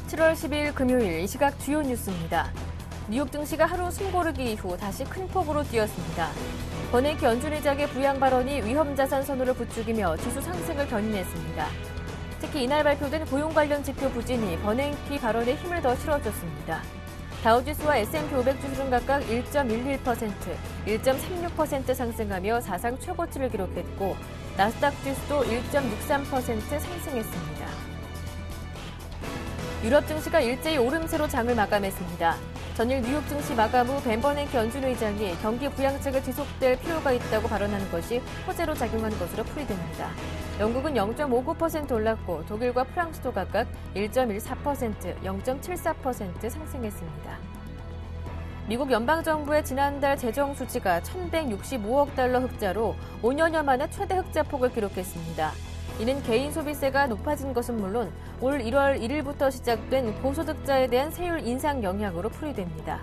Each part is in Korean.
(7월 10일) 금요일 이 시각 주요 뉴스입니다. 뉴욕 증시가 하루 숨고르기 이후 다시 큰 폭으로 뛰었습니다. 버냉키 연준 의장의 부양 발언이 위험자산 선호를 부추기며 지수 상승을 견인했습니다. 특히 이날 발표된 고용 관련 지표 부진이 버냉키 발언에 힘을 더 실어줬습니다. 다우지수와 S&P 500 지수는 각각 1.11%, 1.36% 상승하며 사상 최고치를 기록했고 나스닥 지수도 1.63% 상승했습니다. 유럽 증시가 일제히 오름세로 장을 마감했습니다. 전일 뉴욕 증시 마감 후 벤 버냉키 연준 의장이 경기 부양책을 지속될 필요가 있다고 발언하는 것이 호재로 작용한 것으로 풀이됩니다. 영국은 0.59% 올랐고 독일과 프랑스도 각각 1.14%, 0.74% 상승했습니다. 미국 연방정부의 지난달 재정 수지가 1,165억 달러 흑자로 5년여 만에 최대 흑자폭을 기록했습니다. 이는 개인 소비세가 높아진 것은 물론 올 1월 1일부터 시작된 고소득자에 대한 세율 인상 영향으로 풀이됩니다.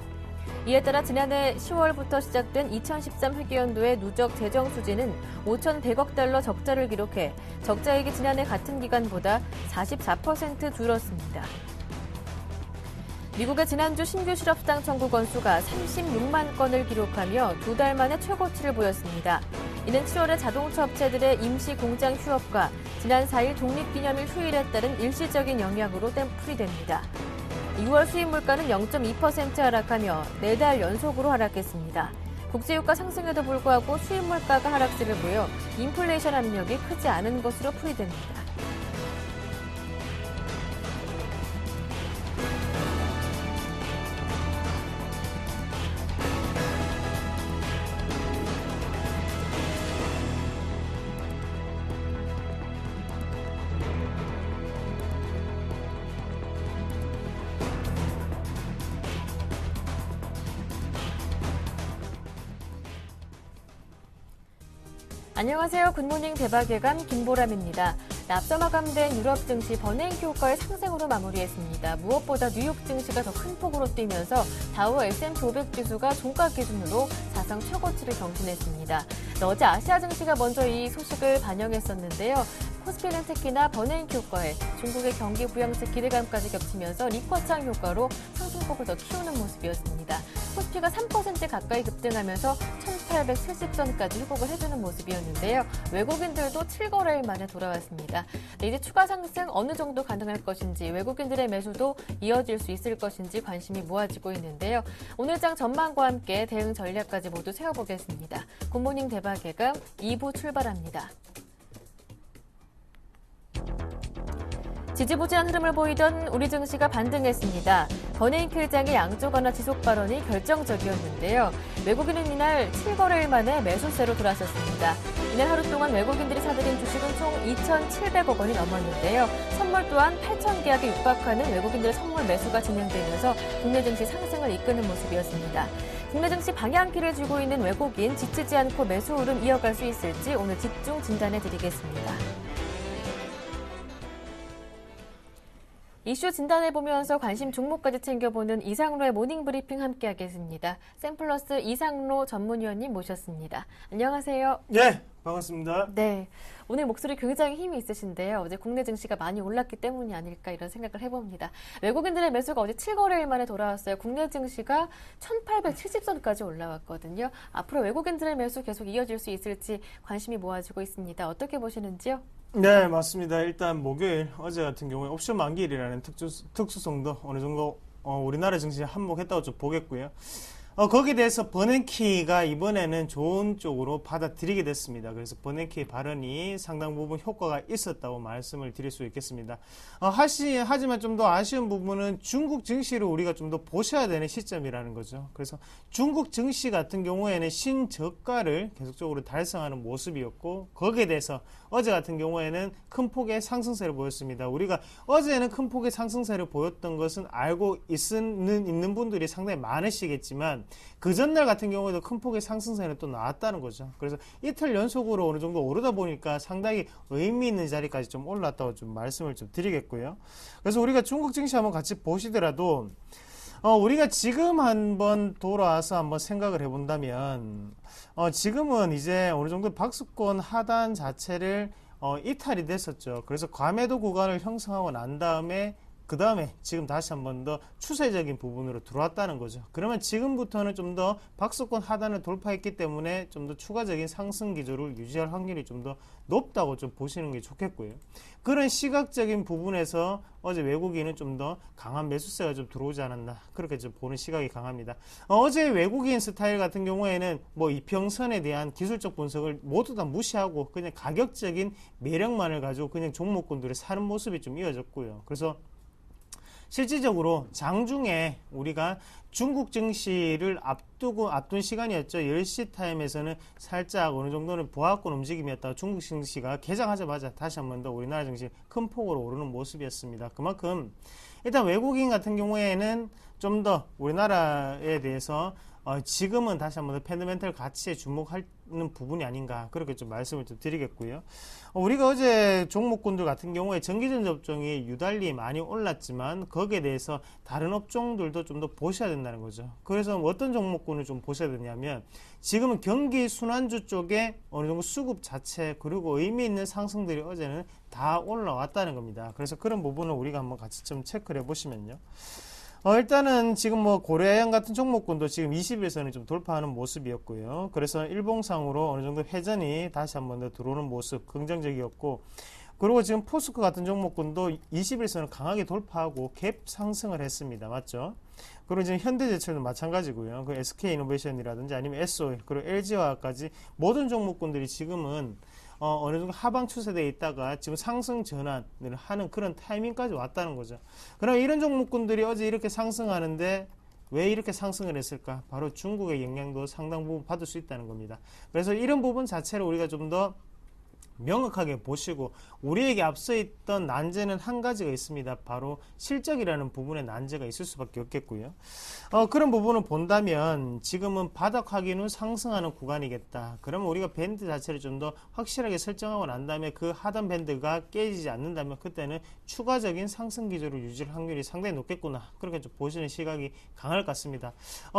이에 따라 지난해 10월부터 시작된 2013 회계연도의 누적 재정 수지는 5,100억 달러 적자를 기록해 적자액이 지난해 같은 기간보다 44% 줄었습니다. 미국의 지난주 신규 실업수당 청구 건수가 36만 건을 기록하며 두 달 만에 최고치를 보였습니다. 이는 7월에 자동차 업체들의 임시 공장 휴업과 지난 4일 독립기념일 휴일에 따른 일시적인 영향으로 풀이됩니다. 6월 수입 물가는 0.2% 하락하며 4달 연속으로 하락했습니다. 국제유가 상승에도 불구하고 수입 물가가 하락세를 보여 인플레이션 압력이 크지 않은 것으로 풀이됩니다. 안녕하세요. 굿모닝 대박예감 김보람입니다. 앞서 마감된 유럽 증시 버냉키 효과의 상승으로 마무리했습니다. 무엇보다 뉴욕 증시가 더 큰 폭으로 뛰면서 다우 S&P 500 지수가 종가 기준으로 사상 최고치를 경신했습니다. 어제 아시아 증시가 먼저 이 소식을 반영했었는데요. 코스피는 특히나 버냉키 효과에 중국의 경기 부양책 기대감까지 겹치면서 리커창 효과로 상승폭을 더 키우는 모습이었습니다. 코스피가 3% 가까이 급등하면서 1870선까지 회복을 해주는 모습이었는데요. 외국인들도 7거래일 만에 돌아왔습니다. 이제 추가 상승 어느 정도 가능할 것인지 외국인들의 매수도 이어질 수 있을 것인지 관심이 모아지고 있는데요. 오늘 장 전망과 함께 대응 전략까지 모두 세워보겠습니다. 굿모닝 대박예감 2부 출발합니다. 지지부진한 흐름을 보이던 우리 증시가 반등했습니다. 버냉키 의장의 양적 완화 지속 발언이 결정적이었는데요. 외국인은 이날 7거래일 만에 매수세로 돌아섰습니다. 이날 하루 동안 외국인들이 사들인 주식은 총 2,700억 원이 넘었는데요. 선물 또한 8,000계약에 육박하는 외국인들의 선물 매수가 진행되면서 국내 증시 상승을 이끄는 모습이었습니다. 국내 증시 방향키를 쥐고 있는 외국인 지치지 않고 매수 흐름 이어갈 수 있을지 오늘 집중 진단해드리겠습니다. 이슈 진단해보면서 관심 종목까지 챙겨보는 이상로의 모닝브리핑 함께하겠습니다. 샘플러스 이상로 전문위원님 모셨습니다. 안녕하세요. 네, 반갑습니다. 네, 오늘 목소리 굉장히 힘이 있으신데요. 어제 국내 증시가 많이 올랐기 때문이 아닐까 이런 생각을 해봅니다. 외국인들의 매수가 어제 7거래일 만에 돌아왔어요. 국내 증시가 1870선까지 올라왔거든요. 앞으로 외국인들의 매수 계속 이어질 수 있을지 관심이 모아지고 있습니다. 어떻게 보시는지요? 네, 맞습니다. 일단 목요일 어제 같은 경우에 옵션 만기일이라는 특수성도 어느 정도 우리나라 증시에 한몫했다고 좀 보겠고요. 거기에 대해서 버냉키가 이번에는 좋은 쪽으로 받아들이게 됐습니다. 그래서 버냉키의 발언이 상당 부분 효과가 있었다고 말씀을 드릴 수 있겠습니다. 하지만 좀 더 아쉬운 부분은 중국 증시를 우리가 좀 더 보셔야 되는 시점이라는 거죠. 그래서 중국 증시 같은 경우에는 신저가를 계속적으로 달성하는 모습이었고 거기에 대해서 어제 같은 경우에는 큰 폭의 상승세를 보였습니다. 우리가 어제는 큰 폭의 상승세를 보였던 것은 알고 있는 분들이 상당히 많으시겠지만 그 전날 같은 경우에도 큰 폭의 상승세는 또 나왔다는 거죠. 그래서 이틀 연속으로 어느 정도 오르다 보니까 상당히 의미 있는 자리까지 좀 올랐다고 좀 말씀을 좀 드리겠고요. 그래서 우리가 중국 증시 한번 같이 보시더라도 우리가 지금 한번 돌아와서 한번 생각을 해본다면, 지금은 이제 어느 정도 박스권 하단 자체를 이탈이 됐었죠. 그래서 과매도 구간을 형성하고 난 다음에 그 다음에 지금 다시 한 번 더 추세적인 부분으로 들어왔다는 거죠. 그러면 지금부터는 좀 더 박스권 하단을 돌파했기 때문에 좀 더 추가적인 상승 기조를 유지할 확률이 좀 더 높다고 좀 보시는 게 좋겠고요. 그런 시각적인 부분에서 어제 외국인은 좀 더 강한 매수세가 좀 들어오지 않았나, 그렇게 좀 보는 시각이 강합니다. 어제 외국인 스타일 같은 경우에는 뭐 이평선에 대한 기술적 분석을 모두 다 무시하고 그냥 가격적인 매력만을 가지고 그냥 종목군들을 사는 모습이 좀 이어졌고요. 그래서 실질적으로 장중에 우리가 중국 증시를 앞둔 시간이었죠. 10시 타임에서는 살짝 어느 정도는 보합권 움직임이었다가 중국 증시가 개장하자마자 다시 한 번 더 우리나라 증시 큰 폭으로 오르는 모습이었습니다. 그만큼 일단 외국인 같은 경우에는 좀 더 우리나라에 대해서 지금은 다시 한번 더 펀더멘털 가치에 주목하는 부분이 아닌가, 그렇게 좀 말씀을 좀 드리겠고요. 우리가 어제 종목군들 같은 경우에 전기전 접종이 유달리 많이 올랐지만 거기에 대해서 다른 업종들도 좀 더 보셔야 된다는 거죠. 그래서 어떤 종목군을 좀 보셔야 되냐면, 지금은 경기 순환주 쪽에 어느 정도 수급 자체 그리고 의미 있는 상승들이 어제는 다 올라왔다는 겁니다. 그래서 그런 부분을 우리가 한번 같이 좀 체크를 해보시면요. 일단은 지금 뭐 고려해양 같은 종목군도 지금 20일선을 좀 돌파하는 모습이었고요. 그래서 일봉상으로 어느 정도 회전이 다시 한번 더 들어오는 모습 긍정적이었고, 그리고 지금 포스코 같은 종목군도 21선을 강하게 돌파하고 갭 상승을 했습니다. 맞죠? 그리고 지금 현대제철도 마찬가지고요. 그 SK이노베이션이라든지 아니면 SOE 그리고 LG화학까지 모든 종목군들이 지금은 어느 정도 하방 추세대에 있다가 지금 상승 전환을 하는 그런 타이밍까지 왔다는 거죠. 그럼 이런 종목군들이 어제 이렇게 상승하는데 왜 이렇게 상승을 했을까? 바로 중국의 영향도 상당 부분 받을 수 있다는 겁니다. 그래서 이런 부분 자체를 우리가 좀 더 명확하게 보시고, 우리에게 앞서 있던 난제는 한 가지가 있습니다. 바로 실적이라는 부분에 난제가 있을 수밖에 없겠고요. 그런 부분을 본다면 지금은 바닥 확인 후 상승하는 구간이겠다. 그러면 우리가 밴드 자체를 좀 더 확실하게 설정하고 난 다음에 그 하단 밴드가 깨지지 않는다면 그때는 추가적인 상승 기조를 유지할 확률이 상당히 높겠구나, 그렇게 좀 보시는 시각이 강할 것 같습니다.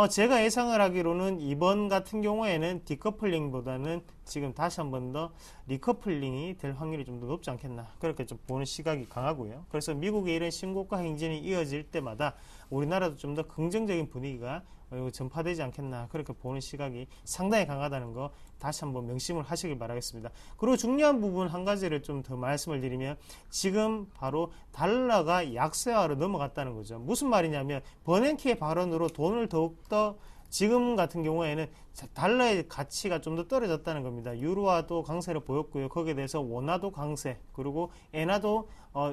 제가 예상을 하기로는 이번 같은 경우에는 디커플링보다는 지금 다시 한 번 더 리커플링이 될 확률이 좀 더 높지 않겠나, 그렇게 좀 보는 시각이 강하고요. 그래서 미국의 이런 신고가 행진이 이어질 때마다 우리나라도 좀 더 긍정적인 분위기가 전파되지 않겠나, 그렇게 보는 시각이 상당히 강하다는 거 다시 한번 명심을 하시길 바라겠습니다. 그리고 중요한 부분 한 가지를 좀 더 말씀을 드리면, 지금 바로 달러가 약세화로 넘어갔다는 거죠. 무슨 말이냐면 버냉키의 발언으로 돈을 더욱더 지금 같은 경우에는 달러의 가치가 좀 더 떨어졌다는 겁니다. 유로화도 강세를 보였고요. 거기에 대해서 원화도 강세, 그리고 엔화도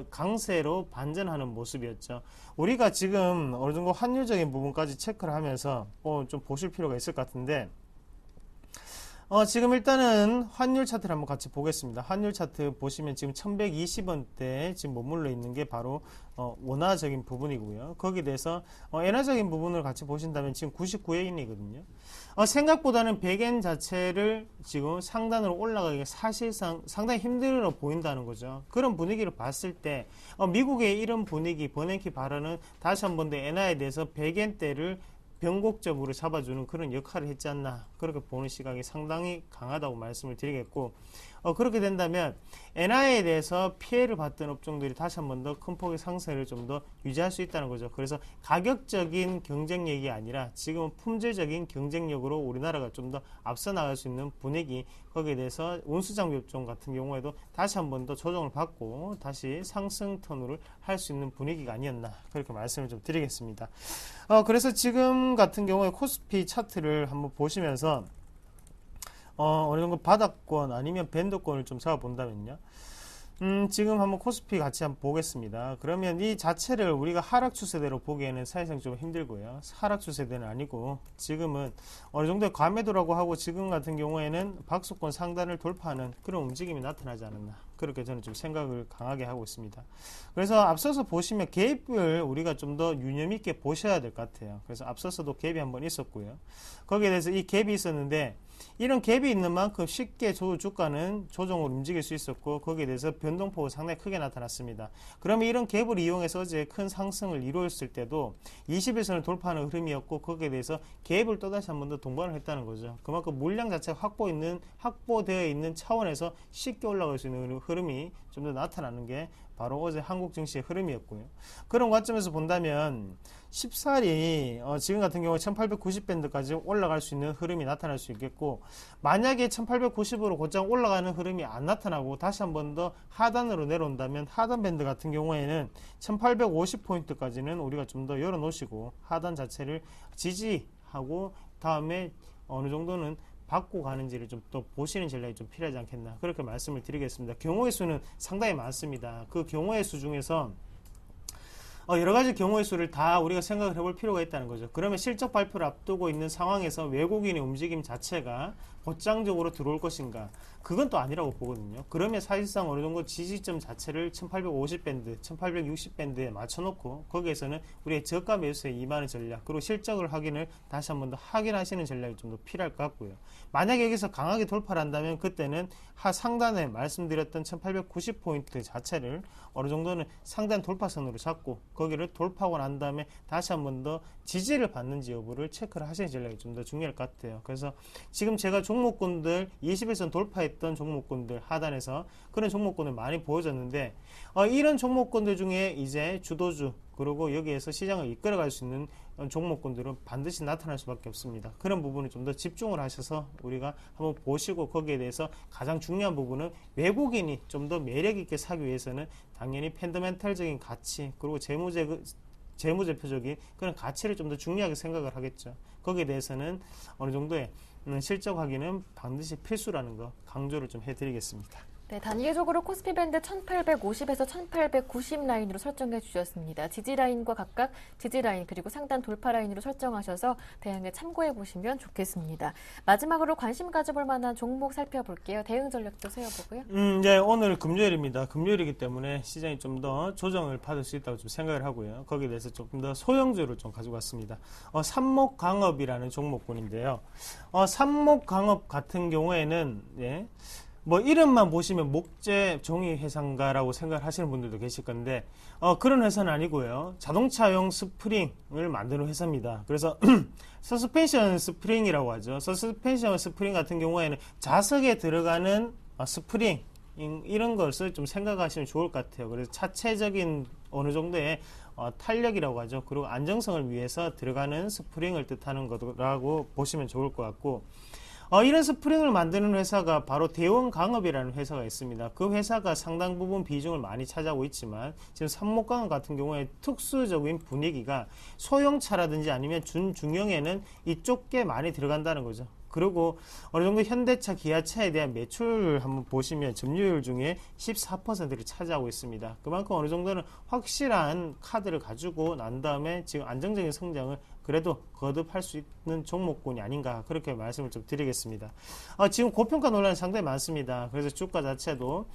강세로 반전하는 모습이었죠. 우리가 지금 어느 정도 환율적인 부분까지 체크를 하면서 좀 보실 필요가 있을 것 같은데, 지금 일단은 환율 차트를 한번 같이 보겠습니다. 환율 차트 보시면 지금 1120원대 지금 머물러 있는 게 바로 원화적인 부분이고요. 거기에 대해서 엔화적인 부분을 같이 보신다면 지금 99엔이거든요. 생각보다는 100엔 자체를 지금 상단으로 올라가기가 사실상 상당히 힘들어 보인다는 거죠. 그런 분위기를 봤을 때 미국의 이런 분위기, 버냉키 발언은 다시 한 번 더 엔화에 대해서 100엔대를 변곡점으로 잡아주는 그런 역할을 했지 않나, 그렇게 보는 시각이 상당히 강하다고 말씀을 드리겠고, 그렇게 된다면 엔화에 대해서 피해를 봤던 업종들이 다시 한 번 더 큰 폭의 상승을 좀 더 유지할 수 있다는 거죠. 그래서 가격적인 경쟁력이 아니라 지금은 품질적인 경쟁력으로 우리나라가 좀 더 앞서 나갈 수 있는 분위기, 거기에 대해서 운수장비 업종 같은 경우에도 다시 한 번 더 조정을 받고 다시 상승 턴을 할 수 있는 분위기가 아니었나, 그렇게 말씀을 좀 드리겠습니다. 그래서 지금 같은 경우에 코스피 차트를 한번 보시면서 어느 정도 바닥권 아니면 밴드권을 좀 잡아본다면요. 지금 한번 코스피 같이 한번 보겠습니다. 그러면 이 자체를 우리가 하락 추세대로 보기에는 사실상 좀 힘들고요. 하락 추세대는 아니고 지금은 어느 정도의 과매도라고 하고, 지금 같은 경우에는 박스권 상단을 돌파하는 그런 움직임이 나타나지 않았나, 그렇게 저는 좀 생각을 강하게 하고 있습니다. 그래서 앞서서 보시면 갭을 우리가 좀 더 유념 있게 보셔야 될 것 같아요. 그래서 앞서서도 갭이 한번 있었고요. 거기에 대해서 이 갭이 있었는데 이런 갭이 있는 만큼 쉽게 주가는 조정으로 움직일 수 있었고 거기에 대해서 변동폭은 상당히 크게 나타났습니다. 그러면 이런 갭을 이용해서 어제 큰 상승을 이루었을 때도 20일선을 돌파하는 흐름이었고 거기에 대해서 갭을 또다시 한 번 더 동반을 했다는 거죠. 그만큼 물량 자체가 확보되어 있는 차원에서 쉽게 올라갈 수 있는 흐름이 좀 더 나타나는 게 바로 어제 한국 증시의 흐름이었고요. 그런 관점에서 본다면 14일이 지금 같은 경우에 1890밴드까지 올라갈 수 있는 흐름이 나타날 수 있겠고, 만약에 1890으로 곧장 올라가는 흐름이 안 나타나고 다시 한 번 더 하단으로 내려온다면 하단 밴드 같은 경우에는 1850포인트까지는 우리가 좀 더 열어놓으시고 하단 자체를 지지하고 다음에 어느 정도는 받고 가는지를 좀 또 보시는 전략이 좀 필요하지 않겠나, 그렇게 말씀을 드리겠습니다. 경우의 수는 상당히 많습니다. 그 경우의 수 중에서 여러 가지 경우의 수를 다 우리가 생각을 해볼 필요가 있다는 거죠. 그러면 실적 발표를 앞두고 있는 상황에서 외국인의 움직임 자체가 곧장적으로 들어올 것인가? 그건 또 아니라고 보거든요. 그러면 사실상 어느 정도 지지점 자체를 1850밴드, 1860밴드에 맞춰놓고 거기에서는 우리의 저가 매수에 임하는 전략, 그리고 실적을 확인을 다시 한 번 더 확인하시는 전략이 좀 더 필요할 것 같고요. 만약에 여기서 강하게 돌파를 한다면 그때는 상단에 말씀드렸던 1890포인트 자체를 어느 정도는 상단 돌파선으로 잡고 거기를 돌파하고 난 다음에 다시 한 번 더 지지를 받는지 여부를 체크를 하시는 전략이 좀 더 중요할 것 같아요. 그래서 지금 제가 종목군들 21선 돌파했던 종목군들 하단에서 그런 종목군을 많이 보여줬는데 이런 종목군들 중에 이제 주도주 그리고 여기에서 시장을 이끌어갈 수 있는 종목군들은 반드시 나타날 수밖에 없습니다. 그런 부분을 좀 더 집중을 하셔서 우리가 한번 보시고 거기에 대해서 가장 중요한 부분은 외국인이 좀 더 매력 있게 사기 위해서는 당연히 펀더멘탈적인 가치 그리고 재무제표적인 그런 가치를 좀 더 중요하게 생각을 하겠죠. 거기에 대해서는 어느 정도의 실적 확인은 반드시 필수라는 거 강조를 좀 해드리겠습니다. 네, 단계적으로 코스피 밴드 1850에서 1890 라인으로 설정해 주셨습니다. 지지 라인과 각각 지지 라인 그리고 상단 돌파 라인으로 설정하셔서 대응에 참고해 보시면 좋겠습니다. 마지막으로 관심 가져볼 만한 종목 살펴볼게요. 대응 전략도 세워보고요. 네, 오늘 금요일입니다. 금요일이기 때문에 시장이 좀 더 조정을 받을 수 있다고 좀 생각을 하고요. 거기에 대해서 조금 더 소형주를 좀 가지고 왔습니다. 삼목강업이라는 종목군인데요. 삼목강업 같은 경우에는 뭐 이름만 보시면 목재 종이 회사인가라고 생각을 하시는 분들도 계실 건데 그런 회사는 아니고요. 자동차용 스프링을 만드는 회사입니다. 그래서 서스펜션 스프링이라고 하죠. 서스펜션 스프링 같은 경우에는 좌석에 들어가는 스프링 이런 것을 좀 생각하시면 좋을 것 같아요. 그래서 차체적인 어느 정도의 탄력이라고 하죠. 그리고 안정성을 위해서 들어가는 스프링을 뜻하는 거라고 보시면 좋을 것 같고, 이런 스프링을 만드는 회사가 바로 대원강업이라는 회사가 있습니다. 그 회사가 상당 부분 비중을 많이 차지하고 있지만 지금 삼목강업 같은 경우에 특수적인 분위기가 소형차라든지 아니면 중형에는 이쪽 게 많이 들어간다는 거죠. 그리고 어느 정도 현대차, 기아차에 대한 매출 한번 보시면 점유율 중에 14%를 차지하고 있습니다. 그만큼 어느 정도는 확실한 카드를 가지고 난 다음에 지금 안정적인 성장을 그래도 거듭할 수 있는 종목군이 아닌가, 그렇게 말씀을 좀 드리겠습니다. 지금 고평가 논란이 상당히 많습니다. 그래서 주가 자체도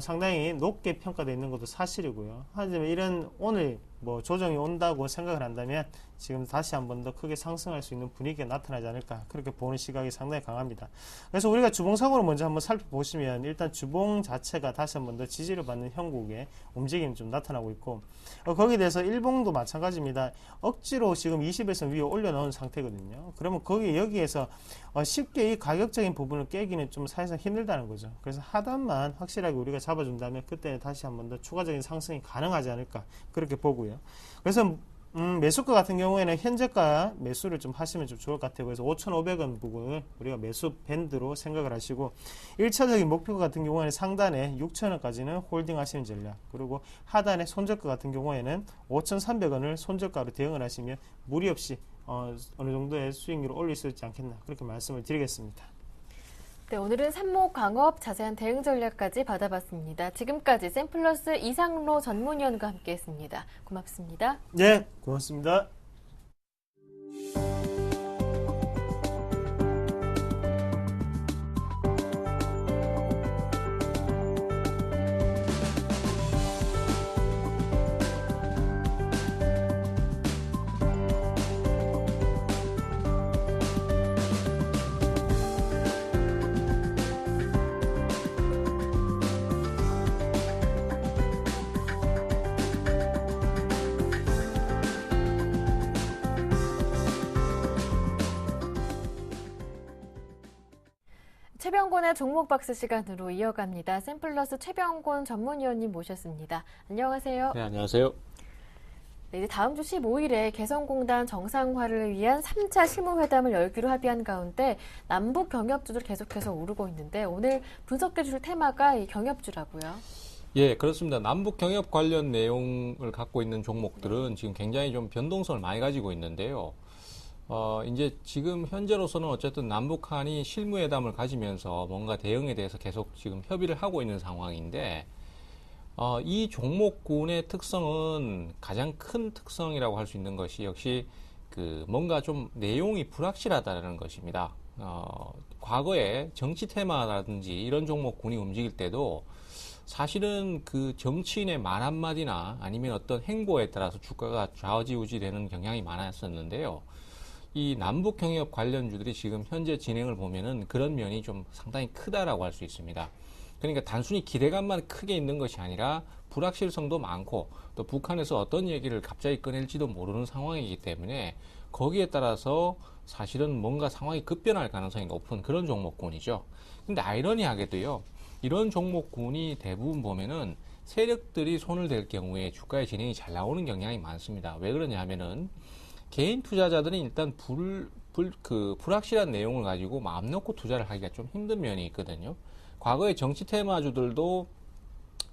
상당히 높게 평가되어 있는 것도 사실이고요. 하지만 이런 오늘 조정이 온다고 생각을 한다면 지금 다시 한 번 더 크게 상승할 수 있는 분위기가 나타나지 않을까, 그렇게 보는 시각이 상당히 강합니다. 그래서 우리가 주봉상으로 먼저 한번 살펴보시면 일단 주봉 자체가 다시 한 번 더 지지를 받는 형국의 움직임이 좀 나타나고 있고, 거기에 대해서 일봉도 마찬가지입니다. 억지로 지금 21선 위에 올려놓은 상태거든요. 그러면 여기에서 쉽게 이 가격적인 부분을 깨기는 좀 사실상 힘들다는 거죠. 그래서 하단만 확실하게 우리가 잡아준다면 그때 다시 한 번 더 추가적인 상승이 가능하지 않을까, 그렇게 보고요. 그래서 매수가 같은 경우에는 현재가 매수를 좀 하시면 좀 좋을 것 같아요. 그래서 5,500원 부분을 우리가 매수 밴드로 생각을 하시고, 1차적인 목표 같은 경우에는 상단에 6,000원까지는 홀딩 하시는 전략, 그리고 하단에 손절가 같은 경우에는 5,300원을 손절가로 대응을 하시면 무리 없이 어느 정도의 수익률을 올릴 수 있지 않겠나, 그렇게 말씀을 드리겠습니다. 네, 오늘은 삼목강업 자세한 대응 전략까지 받아봤습니다. 지금까지 샘플러스 이상로 전문위원과 함께했습니다. 고맙습니다. 네, 고맙습니다. 최병곤의 종목 박스 시간으로 이어갑니다. 샘플러스 최병곤 전문위원님 모셨습니다. 안녕하세요. 네, 안녕하세요. 네, 이제 다음 주 15일에 개성공단 정상화를 위한 3차 실무회담을 열기로 합의한 가운데 남북 경협주들 계속해서 오르고 있는데 오늘 분석해 주실 테마가 이 경협주라고요. 예, 그렇습니다. 남북 경협 관련 내용을 갖고 있는 종목들은 지금 굉장히 좀 변동성을 많이 가지고 있는데요. 이제 지금 현재로서는 어쨌든 남북한이 실무회담을 가지면서 뭔가 대응에 대해서 계속 지금 협의를 하고 있는 상황인데, 이 종목군의 특성은 가장 큰 특성이라고 할 수 있는 것이 역시 뭔가 좀 내용이 불확실하다는 것입니다. 과거에 정치 테마라든지 이런 종목군이 움직일 때도 사실은 그 정치인의 말 한마디나 아니면 어떤 행보에 따라서 주가가 좌지우지되는 경향이 많았었는데요. 이 남북 경협 관련주들이 지금 현재 진행을 보면은 그런 면이 좀 상당히 크다라고 할 수 있습니다. 그러니까 단순히 기대감만 크게 있는 것이 아니라 불확실성도 많고 또 북한에서 어떤 얘기를 갑자기 꺼낼지도 모르는 상황이기 때문에 거기에 따라서 사실은 뭔가 상황이 급변할 가능성이 높은 그런 종목군이죠. 근데 아이러니하게도요, 이런 종목군이 대부분 보면은 세력들이 손을 댈 경우에 주가의 진행이 잘 나오는 경향이 많습니다. 왜 그러냐 하면은 개인 투자자들은 일단 불확실한 내용을 가지고 마음 놓고 투자를 하기가 좀 힘든 면이 있거든요. 과거의 정치 테마주들도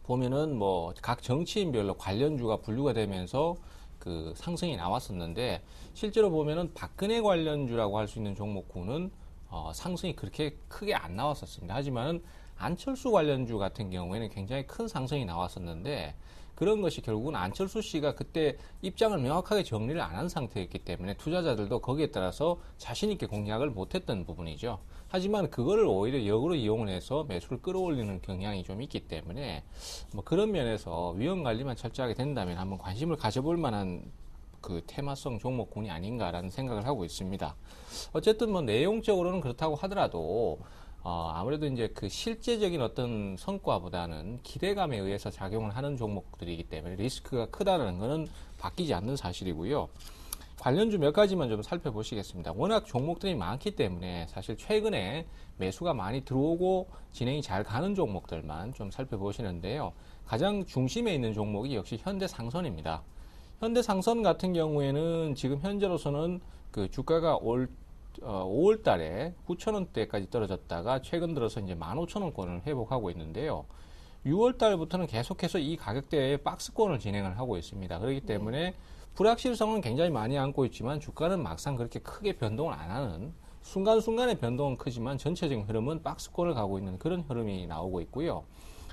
보면은 뭐 각 정치인별로 관련주가 분류가 되면서 그 상승이 나왔었는데 실제로 보면은 박근혜 관련주라고 할 수 있는 종목군은 상승이 그렇게 크게 안 나왔었습니다. 하지만은 안철수 관련주 같은 경우에는 굉장히 큰 상승이 나왔었는데 그런 것이 결국은 안철수 씨가 그때 입장을 명확하게 정리를 안 한 상태였기 때문에 투자자들도 거기에 따라서 자신 있게 공략을 못했던 부분이죠. 하지만 그거를 오히려 역으로 이용을 해서 매수를 끌어올리는 경향이 좀 있기 때문에 뭐 그런 면에서 위험 관리만 철저하게 된다면 한번 관심을 가져볼 만한 그 테마성 종목군이 아닌가라는 생각을 하고 있습니다. 어쨌든 뭐 내용적으로는 그렇다고 하더라도 아무래도 이제 그 실제적인 어떤 성과보다는 기대감에 의해서 작용을 하는 종목들이기 때문에 리스크가 크다는 것은 바뀌지 않는 사실이고요. 관련주 몇 가지만 좀 살펴보시겠습니다. 워낙 종목들이 많기 때문에 사실 최근에 매수가 많이 들어오고 진행이 잘 가는 종목들만 좀 살펴보시는데요. 가장 중심에 있는 종목이 역시 현대상선입니다. 현대상선 같은 경우에는 지금 현재로서는 그 주가가 5월 달에 9,000원대까지 떨어졌다가 최근 들어서 이제 15,000원권을 회복하고 있는데요. 6월 달부터는 계속해서 이 가격대에 박스권을 진행을 하고 있습니다. 그렇기 때문에 불확실성은 굉장히 많이 안고 있지만 주가는 막상 그렇게 크게 변동을 안 하는 순간순간의 변동은 크지만 전체적인 흐름은 박스권을 가고 있는 그런 흐름이 나오고 있고요.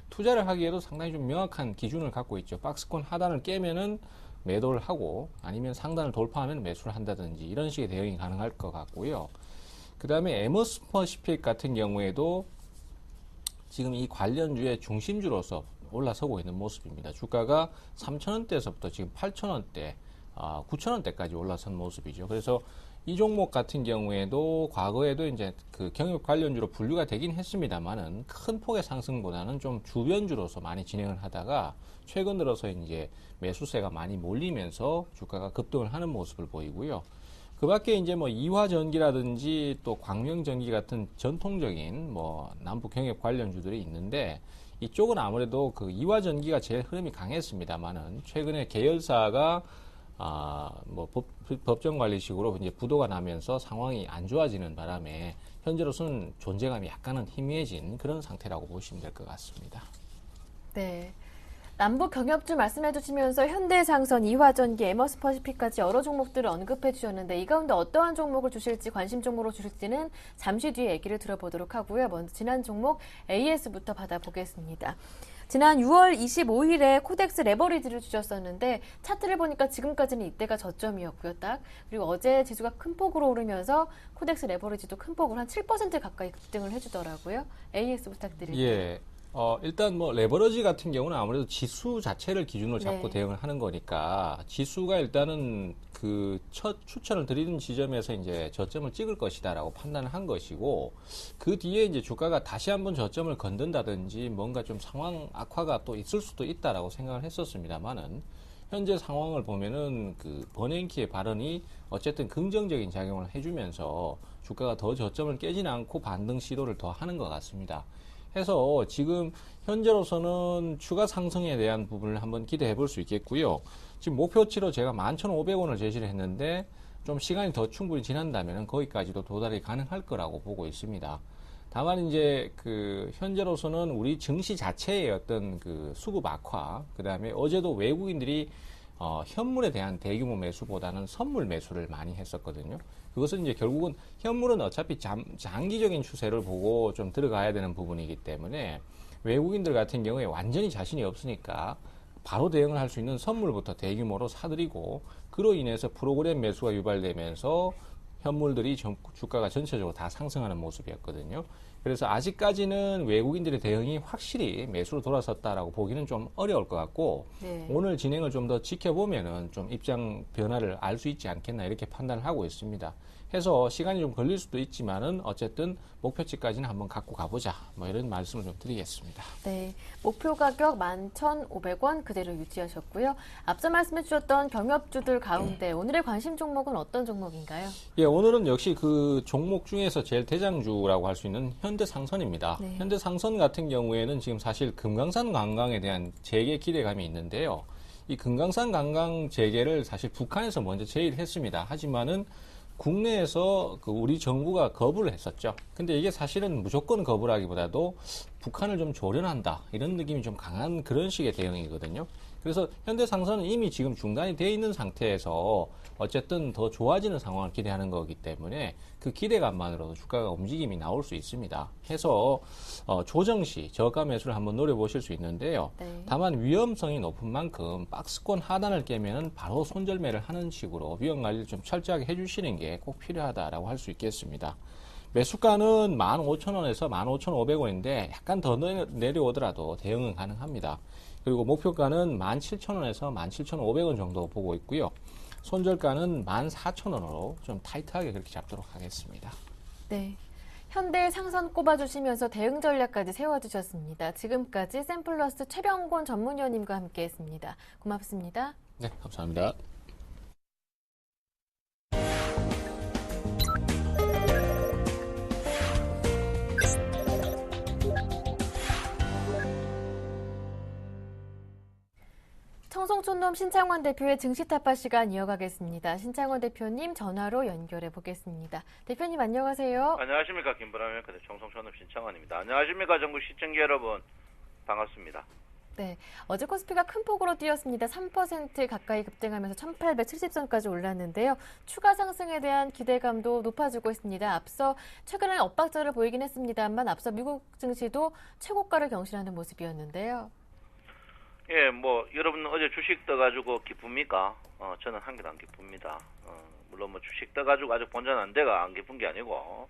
투자를 하기에도 상당히 좀 명확한 기준을 갖고 있죠. 박스권 하단을 깨면은 매도를 하고 아니면 상단을 돌파하면 매수를 한다든지 이런 식의 대응이 가능할 것 같고요. 그 다음에 에머스퍼시픽 같은 경우에도 지금 이 관련주의 중심주로서 올라서고 있는 모습입니다. 주가가 3,000원대에서부터 지금 8,000원대, 9,000원대까지 올라선 모습이죠. 그래서 이 종목 같은 경우에도 과거에도 이제 그 경협 관련주로 분류가 되긴 했습니다만은 큰 폭의 상승보다는 좀 주변주로서 많이 진행을 하다가 최근 들어서 이제 매수세가 많이 몰리면서 주가가 급등을 하는 모습을 보이고요. 그 밖에 이제 뭐 이화전기라든지 또 광명전기 같은 전통적인 뭐 남북 경협 관련주들이 있는데 이쪽은 아무래도 그 이화전기가 제일 흐름이 강했습니다만은 최근에 계열사가 뭐 법정관리식으로 이제 부도가 나면서 상황이 안 좋아지는 바람에 현재로서는 존재감이 약간은 희미해진 그런 상태라고 보시면 될 것 같습니다. 네. 남북 경협주 말씀해 주시면서 현대상선, 이화전기, 에머스퍼시픽까지 여러 종목들을 언급해 주셨는데 이 가운데 어떠한 종목을 주실지 관심 종목으로 주실지는 잠시 뒤에 얘기를 들어보도록 하고요. 먼저 지난 종목 AS부터 받아보겠습니다. 지난 6월 25일에 코덱스 레버리지를 주셨었는데 차트를 보니까 지금까지는 이때가 저점이었고요. 그리고 어제 지수가 큰 폭으로 오르면서 코덱스 레버리지도 큰 폭으로 한 7% 가까이 급등을 해주더라고요. AS 부탁드릴게요. 예. 일단 뭐 레버러지 같은 경우는 아무래도 지수 자체를 기준으로 잡고 네. 대응을 하는 거니까 지수가 일단은 그 첫 추천을 드리는 지점에서 이제 저점을 찍을 것이다라고 판단을 한 것이고 그 뒤에 이제 주가가 다시 한번 저점을 건든다든지 뭔가 좀 상황 악화가 또 있을 수도 있다라고 생각을 했었습니다만은 현재 상황을 보면은 그 버냉키의 발언이 어쨌든 긍정적인 작용을 해주면서 주가가 더 저점을 깨지는 않고 반등 시도를 더 하는 것 같습니다. 해서 지금 현재로서는 추가 상승에 대한 부분을 한번 기대해 볼 수 있겠고요. 지금 목표치로 제가 11,500원을 제시를 했는데 좀 시간이 더 충분히 지난다면 거기까지도 도달이 가능할 거라고 보고 있습니다. 다만 이제 그 현재로서는 우리 증시 자체의 어떤 그 수급 악화, 그 다음에 어제도 외국인들이 현물에 대한 대규모 매수보다는 선물 매수를 많이 했었거든요. 그것은 이제 결국은 현물은 어차피 장기적인 추세를 보고 좀 들어가야 되는 부분이기 때문에 외국인들 같은 경우에 완전히 자신이 없으니까 바로 대응을 할 수 있는 선물부터 대규모로 사들이고 그로 인해서 프로그램 매수가 유발되면서 현물들이 주가가 전체적으로 다 상승하는 모습이었거든요. 그래서 아직까지는 외국인들의 대응이 확실히 매수로 돌아섰다라고 보기는 좀 어려울 것 같고 네. 오늘 진행을 좀 더 지켜보면은 좀 입장 변화를 알 수 있지 않겠나 이렇게 판단을 하고 있습니다. 해서 시간이 좀 걸릴 수도 있지만은 어쨌든 목표치까지는 한번 갖고 가보자. 뭐 이런 말씀을 좀 드리겠습니다. 네, 목표 가격 11,500원 그대로 유지하셨고요. 앞서 말씀해 주셨던 경협주들 가운데 오늘의 관심 종목은 어떤 종목인가요? 예, 오늘은 역시 그 종목 중에서 제일 대장주라고 할 수 있는 현대상선입니다. 네. 현대상선 같은 경우에는 지금 사실 금강산 관광에 대한 재개 기대감이 있는데요. 이 금강산 관광 재개를 사실 북한에서 먼저 제의를 했습니다. 하지만은 국내에서 그 우리 정부가 거부를 했었죠. 근데 이게 사실은 무조건 거부라기보다도 북한을 좀 조련한다 이런 느낌이 좀 강한 그런 식의 대응이거든요. 그래서 현대상선은 이미 지금 중단이 돼 있는 상태에서 어쨌든 더 좋아지는 상황을 기대하는 거기 때문에 그 기대감만으로도 주가가 움직임이 나올 수 있습니다. 해서 조정 시 저가 매수를 한번 노려보실 수 있는데요. 네. 다만 위험성이 높은 만큼 박스권 하단을 깨면은 바로 손절매를 하는 식으로 위험 관리를 좀 철저하게 해주시는 게 꼭 필요하다라고 할 수 있겠습니다. 매수가는 15,000원에서 15,500원인데 약간 더 내려오더라도 대응은 가능합니다. 그리고 목표가는 17,000원에서 17,500원 정도 보고 있고요. 손절가는 14,000원으로 좀 타이트하게 그렇게 잡도록 하겠습니다. 네. 현대 상선 꼽아주시면서 대응 전략까지 세워주셨습니다. 지금까지 샘플러스 최병곤 전문위원님과 함께했습니다. 고맙습니다. 네, 감사합니다. 청송촌놈 신창원 대표의 증시 타파 시간 이어가겠습니다. 신창원 대표님 전화로 연결해 보겠습니다. 대표님 안녕하세요. 안녕하십니까. 김보람의 청송촌놈 신창원입니다. 안녕하십니까. 전국 시청자 여러분. 반갑습니다. 네, 어제 코스피가 큰 폭으로 뛰었습니다. 3% 가까이 급등하면서 1870선까지 올랐는데요. 추가 상승에 대한 기대감도 높아지고 있습니다. 앞서 최근에 엇박자를 보이긴 했습니다만 앞서 미국 증시도 최고가를 경신하는 모습이었는데요. 예, 뭐 여러분 어제 주식 떠가지고 기쁩니까? 저는 한 개도 안 기쁩니다. 물론 뭐 주식 떠가지고 아주 본전한 데가 안 기쁜 게 아니고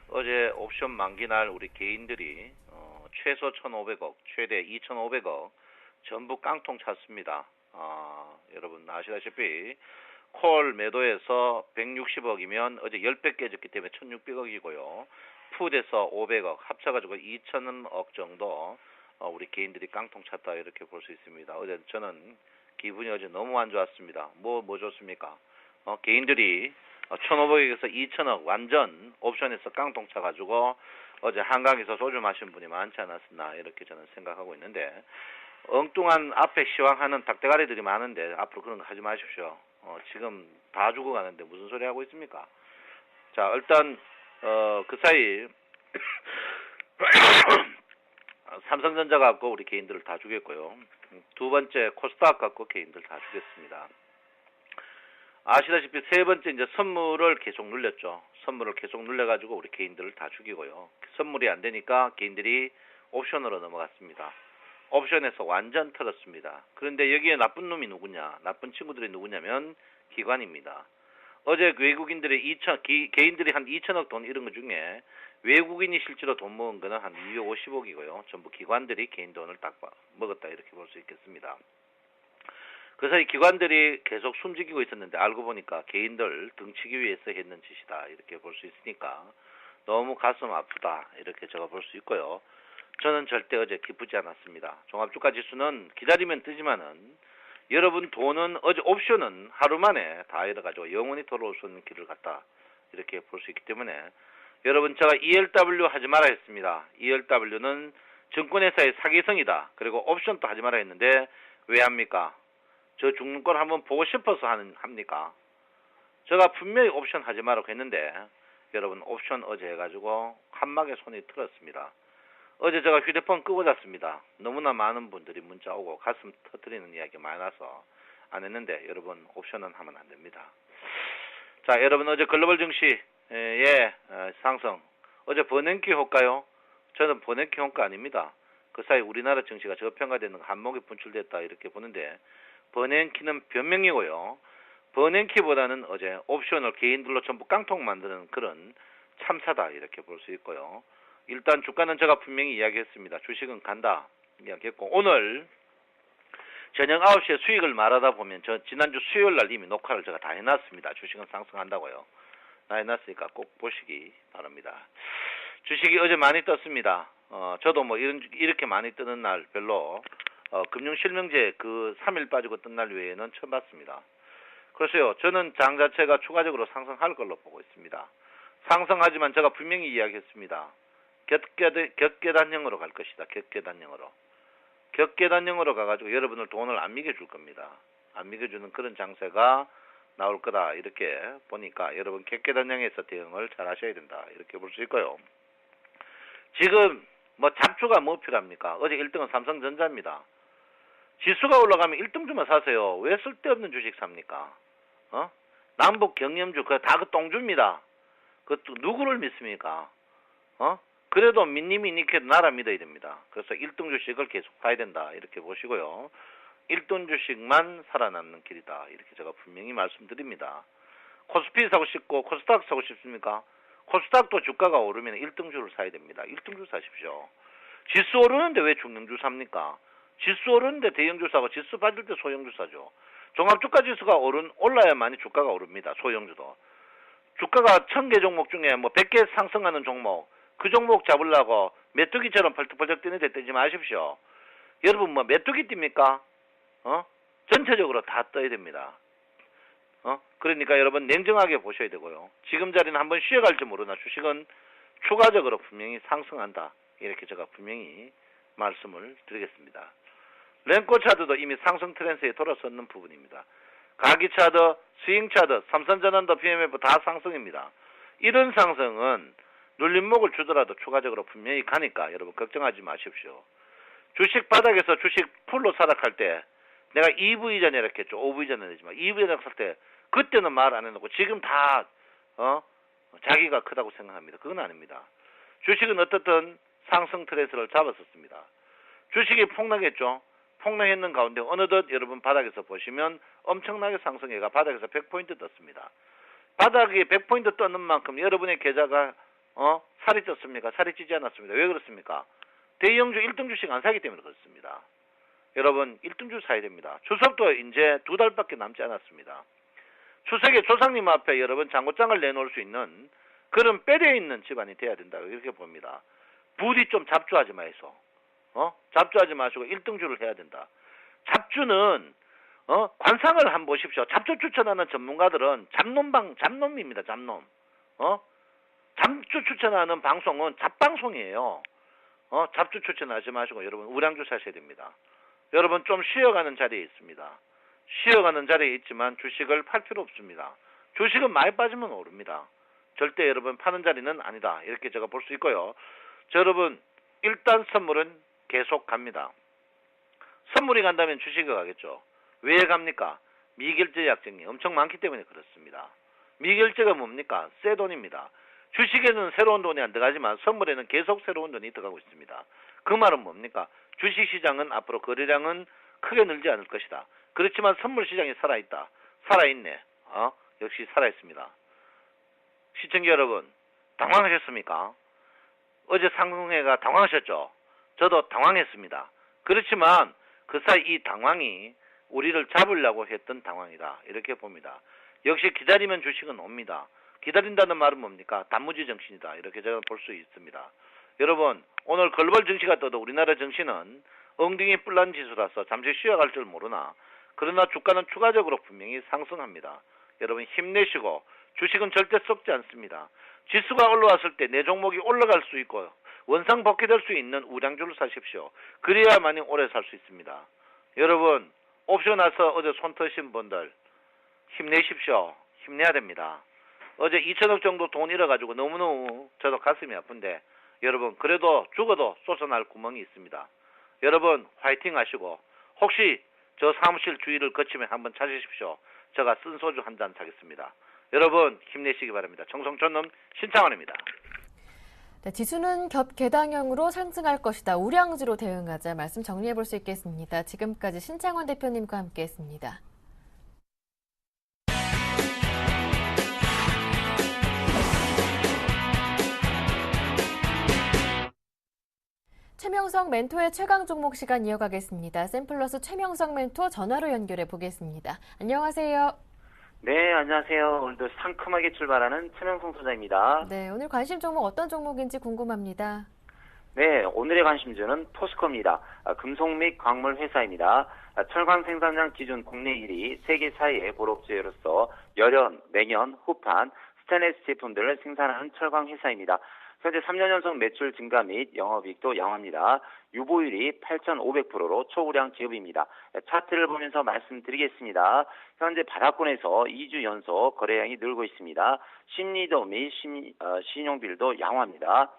어제 옵션 만기날 우리 개인들이 최소 1,500억, 최대 2,500억 전부 깡통 찼습니다. 여러분 아시다시피 콜 매도에서 160억이면 어제 10배 깨졌기 때문에 1,600억이고요. 풋에서 500억 합쳐가지고 2,000억 정도 우리 개인들이 깡통 찼다 이렇게 볼 수 있습니다. 어제 저는 기분이 어제 너무 안 좋았습니다. 뭐 좋습니까? 개인들이 1,500억에서 2,000억 완전 옵션에서 깡통 차가지고 어제 한강에서 소주 마신 분이 많지 않았나 이렇게 저는 생각하고 있는데 엉뚱한 앞에 시황하는 닭대가리들이 많은데 앞으로 그런 거 하지 마십시오. 지금 다 죽어가는데 무슨 소리 하고 있습니까? 자, 일단 그 사이 삼성전자 갖고 우리 개인들을 다 죽였고요. 두 번째 코스닥 갖고 개인들 다 죽였습니다. 아시다시피 세 번째 이제 선물을 계속 눌렸죠. 선물을 계속 눌려가지고 우리 개인들을 다 죽이고요. 선물이 안 되니까 개인들이 옵션으로 넘어갔습니다. 옵션에서 완전 털었습니다. 그런데 여기에 나쁜 놈이 누구냐? 나쁜 친구들이 누구냐면 기관입니다. 어제 외국인들의 개인들이 한 2천억 돈 이런 것 중에 외국인이 실제로 돈 먹은 거는 한 250억이고요. 전부 기관들이 개인 돈을 딱 먹었다 이렇게 볼 수 있겠습니다. 그 사이 기관들이 계속 숨지기고 있었는데 알고 보니까 개인들 등치기 위해서 했는 짓이다 이렇게 볼 수 있으니까 너무 가슴 아프다 이렇게 제가 볼 수 있고요. 저는 절대 어제 기쁘지 않았습니다. 종합주가 지수는 기다리면 뜨지만은 여러분 돈은 어제 옵션은 하루 만에 다 잃어가지고 영원히 돌아올 수 없는 길을 갔다. 이렇게 볼 수 있기 때문에 여러분 제가 ELW 하지 마라 했습니다. ELW는 증권회사의 사기성이다. 그리고 옵션도 하지 마라 했는데 왜 합니까? 저 죽는 걸 한번 보고 싶어서 합니까? 제가 분명히 옵션 하지 말라고 했는데 여러분 옵션 어제 해가지고 한막에 손이 틀었습니다. 어제 제가 휴대폰 끄고 잤습니다. 너무나 많은 분들이 문자 오고 가슴 터뜨리는 이야기 많이 나서 안 했는데 여러분 옵션은 하면 안 됩니다. 자, 여러분 어제 글로벌 증시의 상승, 어제 버냉키 효과요? 저는 버냉키 효과 아닙니다. 그 사이 우리나라 증시가 저평가되는 한목이 분출됐다 이렇게 보는데 버냉키는 변명이고요. 버냉키보다는 어제 옵션을 개인들로 전부 깡통 만드는 그런 참사다 이렇게 볼 수 있고요. 일단 주가는 제가 분명히 이야기했습니다. 주식은 간다 이야기했고 오늘 저녁 9시에 수익을 말하다 보면 저 지난주 수요일 날 이미 녹화를 제가 다 해놨습니다. 주식은 상승한다고요. 다 해놨으니까 꼭 보시기 바랍니다. 주식이 어제 많이 떴습니다. 저도 뭐 이렇게 많이 뜨는 날 별로 금융실명제 그 3일 빠지고 뜬 날 외에는 처음 봤습니다. 그래서요 저는 장 자체가 추가적으로 상승할 걸로 보고 있습니다. 상승하지만 제가 분명히 이야기했습니다. 격계단형으로 갈 것이다. 격계단형으로. 격계단형으로 가가지고 여러분을 돈을 안 미겨줄 겁니다. 안 미겨주는 그런 장세가 나올 거다. 이렇게 보니까 여러분 격계단형에서 대응을 잘 하셔야 된다. 이렇게 볼 수 있고요. 지금 뭐 잡주가 뭐 필요합니까? 어제 1등은 삼성전자입니다. 지수가 올라가면 1등주만 사세요. 왜 쓸데없는 주식 삽니까? 남북 경염주 그거 다 그 똥주입니다. 그것도 누구를 믿습니까? 그래도 민님이 니케도 나라 믿어야 됩니다. 그래서 1등 주식을 계속 사야 된다. 이렇게 보시고요. 1등 주식만 살아남는 길이다. 이렇게 제가 분명히 말씀드립니다. 코스피 사고 싶고 코스닥 사고 싶습니까? 코스닥도 주가가 오르면 1등주를 사야 됩니다. 1등주 사십시오. 지수 오르는데 왜 중등주 삽니까? 지수 오르는데 대형주 사고 지수 빠질 때 소형주 사죠. 종합주가지수가 올라야만이 주가가 오릅니다. 소형주도. 주가가 1000개 종목 중에 뭐 100개 상승하는 종목 그 종목 잡으려고 메뚜기처럼 펄쩍펄쩍 뛰는데 뛰지 마십시오. 여러분 뭐 메뚜기 뜁니까? 전체적으로 다 떠야 됩니다. 그러니까 여러분 냉정하게 보셔야 되고요. 지금 자리는 한번 쉬어갈지 모르나 주식은 추가적으로 분명히 상승한다. 이렇게 제가 분명히 말씀을 드리겠습니다. 렌코 차트도 이미 상승 트렌드에 돌아섰는 부분입니다. 가기 차트, 스윙 차트, 삼성전환도 BMF 다 상승입니다. 이런 상승은 눌림목을 주더라도 추가적으로 분명히 가니까 여러분 걱정하지 마십시오. 주식 바닥에서 주식 풀로 사락할 때 내가 EV 전에 이렇게 했죠. OV 전에 했지만 EV 전에 살 때 그때는 말 안 해놓고 지금 다 자기가 크다고 생각합니다. 그건 아닙니다. 주식은 어떻든 상승 트렌드를 잡았었습니다. 주식이 폭락했죠. 폭락했는 가운데 어느덧 여러분 바닥에서 보시면 엄청나게 상승해가 바닥에서 100포인트 떴습니다. 바닥에 100포인트 떴는 만큼 여러분의 계좌가 살이 쪘습니까? 살이 찌지 않았습니다. 왜 그렇습니까? 대형주 1등 주식 안 사기 때문에 그렇습니다. 여러분 1등주 사야 됩니다. 추석도 이제 2달밖에 남지 않았습니다. 추석에 조상님 앞에 여러분 장고장을 내놓을 수 있는 그런 빼려 있는 집안이 돼야 된다. 이렇게 봅니다. 부디 좀 잡주하지 마이소. 잡주하지 마시고 1등주를 해야 된다. 잡주는 관상을 한번 보십시오. 잡주 추천하는 전문가들은 잡놈입니다. 잡놈. 잡주 추천하는 방송은 잡방송이에요. 잡주 추천하지 마시고 여러분 우량주 사셔야 됩니다. 여러분 좀 쉬어가는 자리에 있습니다. 쉬어가는 자리에 있지만 주식을 팔 필요 없습니다. 주식은 많이 빠지면 오릅니다. 절대 여러분 파는 자리는 아니다. 이렇게 제가 볼 수 있고요. 여러분 일단 선물은 계속 갑니다. 선물이 간다면 주식이 가겠죠. 왜 갑니까? 미결제 약정이 엄청 많기 때문에 그렇습니다. 미결제가 뭡니까? 새 돈입니다. 주식에는 새로운 돈이 안 들어가지만 선물에는 계속 새로운 돈이 들어가고 있습니다. 그 말은 뭡니까? 주식시장은 앞으로 거래량은 크게 늘지 않을 것이다. 그렇지만 선물시장이 살아있다. 살아있네. 역시 살아있습니다. 시청자 여러분 당황하셨습니까? 어제 상승회가 당황하셨죠? 저도 당황했습니다. 그렇지만 그 사이 이 당황이 우리를 잡으려고 했던 당황이다. 이렇게 봅니다. 역시 기다리면 주식은 옵니다. 기다린다는 말은 뭡니까? 단무지 정신이다. 이렇게 제가 볼 수 있습니다. 여러분 오늘 글로벌 증시가 떠도 우리나라 증시는 엉덩이 뿔난 지수라서 잠시 쉬어갈 줄 모르나 그러나 주가는 추가적으로 분명히 상승합니다. 여러분 힘내시고 주식은 절대 썩지 않습니다. 지수가 올라왔을 때 내 종목이 올라갈 수 있고 원상 복귀될 수 있는 우량주를 사십시오. 그래야만이 오래 살 수 있습니다. 여러분 옵션 나서 어제 손 터신 분들 힘내십시오. 힘내야 됩니다. 어제 2천억 정도 돈 잃어가지고 너무너무 저도 가슴이 아픈데 여러분 그래도 죽어도 솟아날 구멍이 있습니다. 여러분 화이팅 하시고 혹시 저 사무실 주위를 거치면 한번 찾으십시오. 제가 쓴 소주 한 잔 사겠습니다. 여러분 힘내시기 바랍니다. 청송촌놈 신창원입니다. 네, 지수는 겹계당형으로 상승할 것이다. 우량주로 대응하자 말씀 정리해 볼 수 있겠습니다. 지금까지 신창원 대표님과 함께했습니다. 최명석 멘토의 최강 종목 시간 이어가겠습니다. 샘플러스 최명석 멘토 전화로 연결해 보겠습니다. 안녕하세요. 네, 안녕하세요. 오늘도 상큼하게 출발하는 최명성 소장입니다. 네, 오늘 관심 종목 어떤 종목인지 궁금합니다. 네, 오늘의 관심주는 포스코입니다. 금속 및 광물 회사입니다. 철강 생산량 기준 국내 1위, 세계 4위의 볼업체로서 열연, 냉연, 후판, 스테인리스 제품들을 생산하는 철강 회사입니다. 현재 3년 연속 매출 증가 및 영업이익도 양호합니다. 유보율이 8,500%로 초우량 기업입니다. 차트를 보면서 말씀드리겠습니다. 현재 바닥권에서 2주 연속 거래량이 늘고 있습니다. 심리도 및 신용비율도 양호합니다.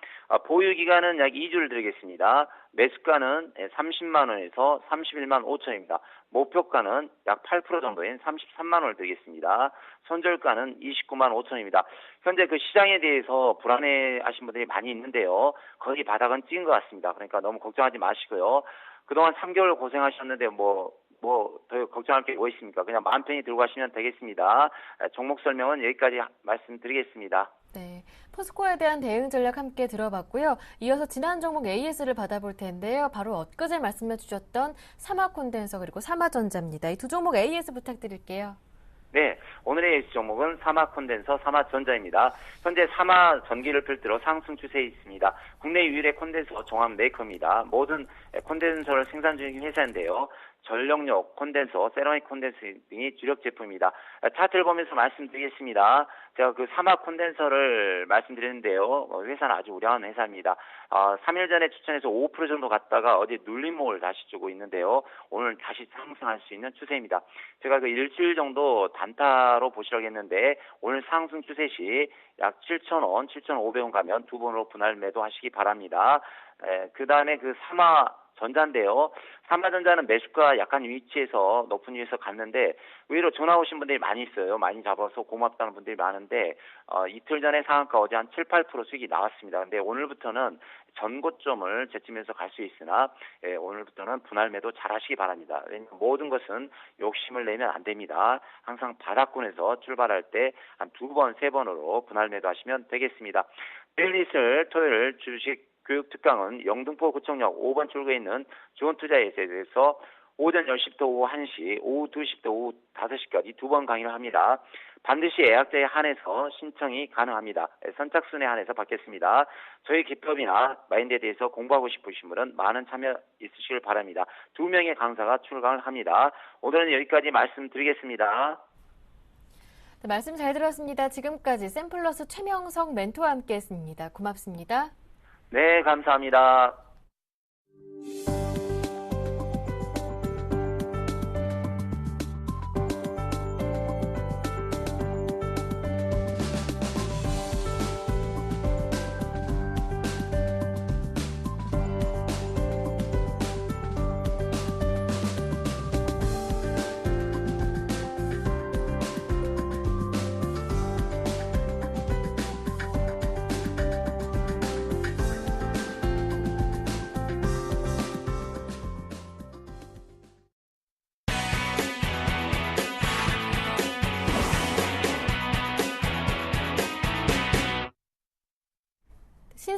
보유 기간은 약 2주를 드리겠습니다. 매수가는 30만 원에서 31만 5천입니다. 목표가는 약 8% 정도인 33만 원을 드리겠습니다. 손절가는 29만 5천입니다. 현재 그 시장에 대해서 불안해하신 분들이 많이 있는데요. 거의 바닥은 찍은 것 같습니다. 그러니까 너무 걱정하지 마시고요. 그동안 3개월 고생하셨는데 더 걱정할 게 뭐 있습니까? 그냥 마음 편히 들고 가시면 되겠습니다. 종목 설명은 여기까지 말씀드리겠습니다. 네, 포스코에 대한 대응 전략 함께 들어봤고요. 이어서 지난 종목 AS를 받아볼 텐데요. 바로 엊그제 말씀해 주셨던 사마콘덴서 그리고 사마전자입니다. 이 두 종목 AS 부탁드릴게요. 네, 오늘의 AS 종목은 사마콘덴서, 사마전자입니다. 현재 사마전기를 필두로 상승 추세에 있습니다. 국내 유일의 콘덴서 종합 메이커입니다. 모든 콘덴서를 생산 중인 회사인데요. 전력용 콘덴서, 세라믹 콘덴서 등이 주력 제품입니다. 차트를 보면서 말씀드리겠습니다. 제가 그 사마 콘덴서를 말씀드렸는데요. 회사는 아주 우량한 회사입니다. 3일 전에 추천해서 5% 정도 갔다가 어제 눌림목을 다시 주고 있는데요. 오늘 다시 상승할 수 있는 추세입니다. 제가 그 일주일 정도 단타로 보시라고 했는데 오늘 상승 추세 시 약 7,000원, 7,500원 가면 두 번으로 분할 매도하시기 바랍니다. 그 다음에 그 사마전자인데요. 사마전자는 매수가 약간 위치에서 높은 위에서 갔는데 의외로 전화 오신 분들이 많이 있어요. 많이 잡아서 고맙다는 분들이 많은데 이틀 전에 상한가 어제 한 7, 8% 수익이 나왔습니다. 근데 오늘부터는 전고점을 제치면서 갈 수 있으나 오늘부터는 분할 매도 잘 하시기 바랍니다. 왜냐하면 모든 것은 욕심을 내면 안 됩니다. 항상 바닥권에서 출발할 때 한 2번, 3번으로 분할 매도 하시면 되겠습니다. 내일 있을 토요일 주식 교육 특강은 영등포 구청역 5번 출구에 있는 좋은투자에 대해서 오전 10시부터 오후 1시, 오후 2시부터 오후 5시까지 두 번 강의를 합니다. 반드시 예약자에 한해서 신청이 가능합니다. 선착순에 한해서 받겠습니다. 저희 기법이나 마인드에 대해서 공부하고 싶으신 분은 많은 참여 있으시길 바랍니다. 2명의 강사가 출강을 합니다. 오늘은 여기까지 말씀드리겠습니다. 네, 말씀 잘 들었습니다. 지금까지 샘플러스 최명석 멘토와 함께했습니다. 고맙습니다. 네, 감사합니다.